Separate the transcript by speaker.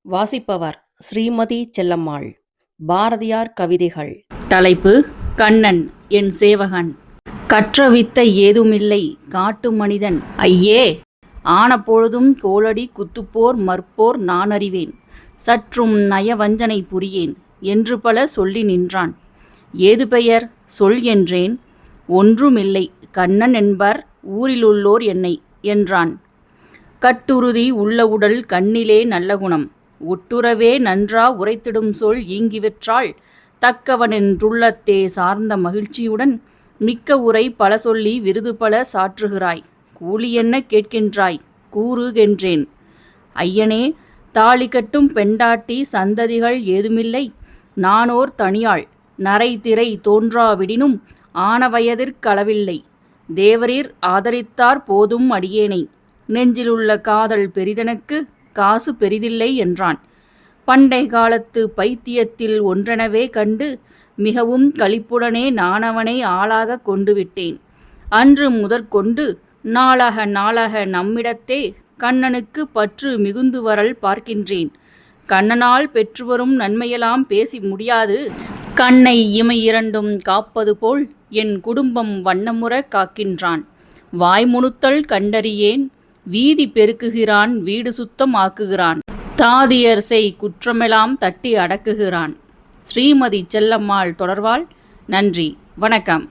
Speaker 1: வாசிப்பவர் ஸ்ரீமதி செல்லம்மாள். பாரதியார் கவிதைகள்.
Speaker 2: தலைப்பு: கண்ணன் என் சேவகன். கற்ற வித்தை ஏதுமில்லை காட்டு மனிதன் ஐயே, ஆன பொழுதும் கோளடி குத்துப்போர் மற்போர் நான் அறிவேன், சற்றும் நயவஞ்சனை புரியேன் என்று பல சொல்லி நின்றான். ஏது பெயர் சொல் என்றேன். ஒன்றுமில்லை, கண்ணன் என்பர் ஊரிலுள்ளோர் என்னை என்றான். கட்டுறுதி உள்ள உடல் கண்ணிலே நல்ல குணம், ஒட்டுறவே நன்றா உரைத்திடும் சொல் ஈங்கிவிற்றால் தக்கவனென்றுள்ளத்தே சார்ந்த மகிழ்ச்சியுடன் மிக்க உரை பல சொல்லி விருது பல சாற்றுகிறாய். கூலி என்ன கேட்கின்றாய் கூறுகென்றேன். ஐயனே, தாலி கட்டும் பெண்டாட்டி சந்ததிகள் ஏதுமில்லை, நானோர் தனியாள், நரை திரை தோன்றாவிடினும் ஆன வயதிற்களவில்லை, தேவரீர் ஆதரித்தார் போதும் அடியேனை, நெஞ்சிலுள்ள காதல் பெரிதெனக்கு காசு பெரிதில்லை என்றான். பண்டை காலத்து பைத்தியத்தில் ஒன்றெனவே கண்டு மிகவும் களிப்புடனே நானவனை ஆளாக கொண்டு விட்டேன். அன்று முதற்கொண்டு நாளாக நாளாக நம்மிடத்தே கண்ணனுக்கு பற்று மிகுந்து வரல் பார்க்கின்றேன். கண்ணனால் பெற்றுவரும் நன்மையெல்லாம் பேசி முடியாது. கண்ணை இமை இரண்டும் காப்பது போல் என் குடும்பம் வண்ணமுற காக்கின்றான். வாய்முணுத்தல் கண்டறியேன், வீதி பெருக்குகிறான், வீடு சுத்தம் ஆக்குகிறான், தாதியர் செய் குற்றமெல்லாம் தட்டி அடக்குகிறான். ஸ்ரீமதி செல்லம்மாள் தொடர்வாள். நன்றி, வணக்கம்.